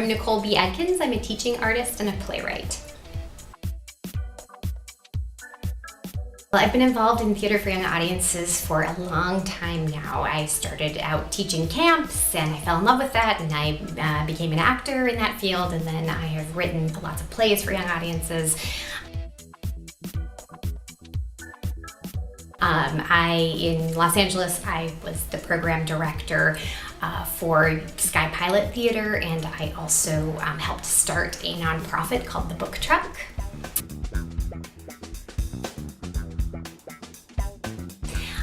I'm Nicole B. Adkins. I'm a teaching artist and a playwright. Well, I've been involved in theater for young audiences for a long time now. I started out teaching camps and I fell in love with that, and I became an actor in that field, and then I have written lots of plays for young audiences. In Los Angeles, I was the program director for SkyPilot Theatre, and I also helped start a nonprofit called the Book Truck.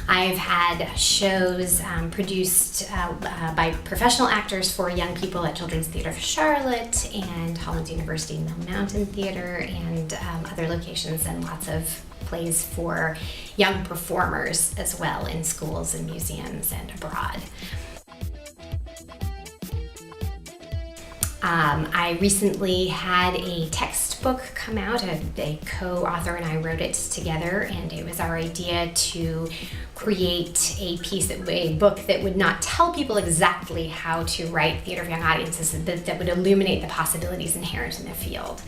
I've had shows produced by professional actors for young people at Children's Theatre of Charlotte and Hollins University Mill Mountain Theatre and other locations, and lots of plays for young performers as well in schools and museums and abroad. I recently had a textbook come out. A co-author and I wrote it together, and it was our idea to create a book that would not tell people exactly how to write theater for young audiences, that would illuminate the possibilities inherent in the field.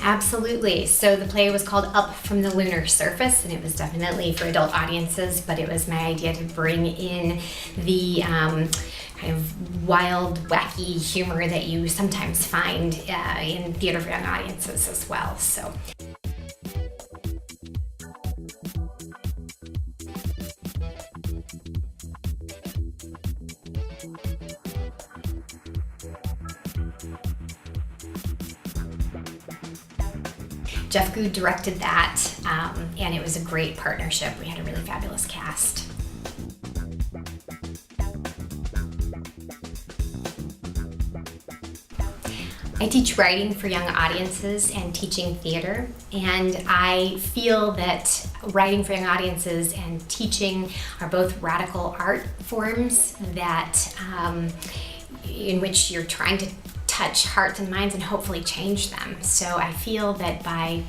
Absolutely. So the play was called Up from the Lunar Surface, and it was definitely for adult audiences, but it was my idea to bring in the kind of wild, wacky humor that you sometimes find in theater for young audiences as well. So. Jeff Good directed that, and it was a great partnership. We had a really fabulous cast. I teach writing for young audiences and teaching theater, and I feel that writing for young audiences and teaching are both radical art forms that in which you're trying to touch hearts and minds and hopefully change them. So I feel that by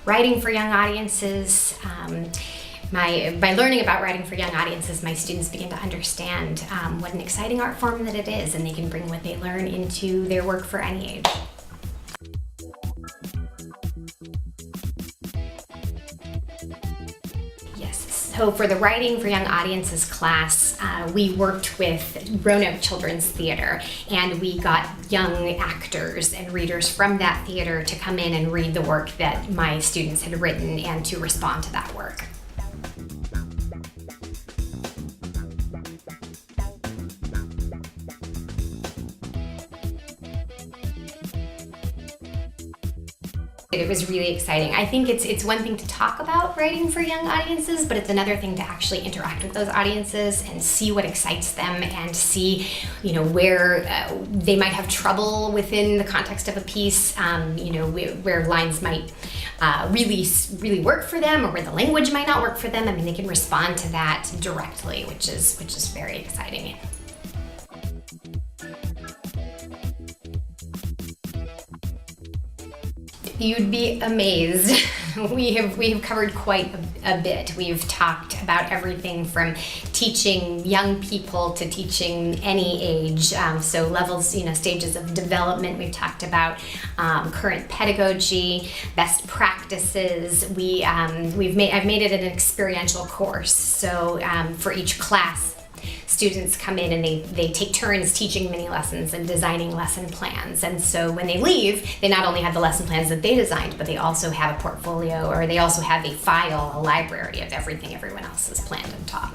writing for young audiences, by learning about writing for young audiences, my students begin to understand what an exciting art form that it is, and they can bring what they learn into their work for any age. So for the Writing for Young Audiences class, we worked with Roanoke Children's Theatre, and we got young actors and readers from that theater to come in and read the work that my students had written and to respond to that work. It was really exciting. I think it's one thing to talk about writing for young audiences, but it's another thing to actually interact with those audiences and see what excites them, and see, where they might have trouble within the context of a piece, where lines might really work for them, or where the language might not work for them. I mean, they can respond to that directly, which is very exciting. You'd be amazed. We have covered quite a bit. We've talked about everything from teaching young people to teaching any age, so levels, stages of development. We've talked about current pedagogy, best practices. I've made it an experiential course. So for each class, students come in and they take turns teaching mini lessons and designing lesson plans. And so when they leave, they not only have the lesson plans that they designed, but they also have a portfolio, or they also have a file, a library of everything everyone else has planned and taught.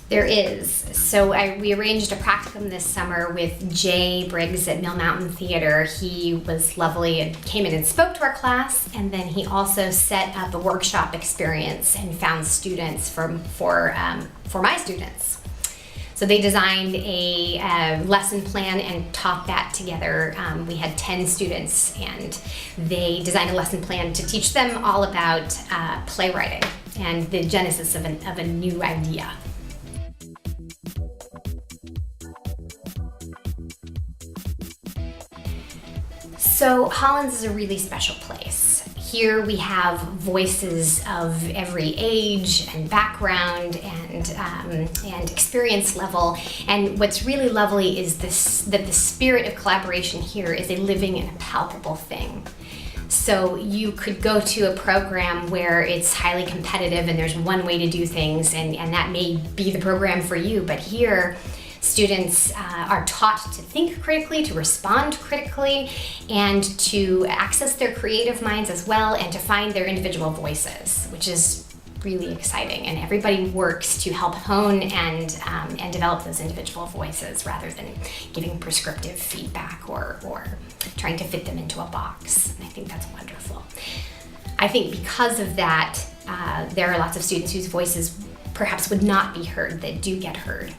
There is. So we arranged a practicum this summer with Jay Briggs at Mill Mountain Theatre. He was lovely and came in and spoke to our class, and then he also set up a workshop experience and found students for my students. So they designed a lesson plan and taught that together. We had 10 students, and they designed a lesson plan to teach them all about playwriting and the genesis of a new idea. So Hollins is a really special place. here we have voices of every age and background and experience level. And what's really lovely is that the spirit of collaboration here is a living and a palpable thing. So you could go to a program where it's highly competitive and there's one way to do things, and that may be the program for you, but here students are taught to think critically, to respond critically, and to access their creative minds as well, and to find their individual voices, which is really exciting. And everybody works to help hone and develop those individual voices rather than giving prescriptive feedback or trying to fit them into a box. And I think that's wonderful. I think because of that, there are lots of students whose voices perhaps would not be heard that do get heard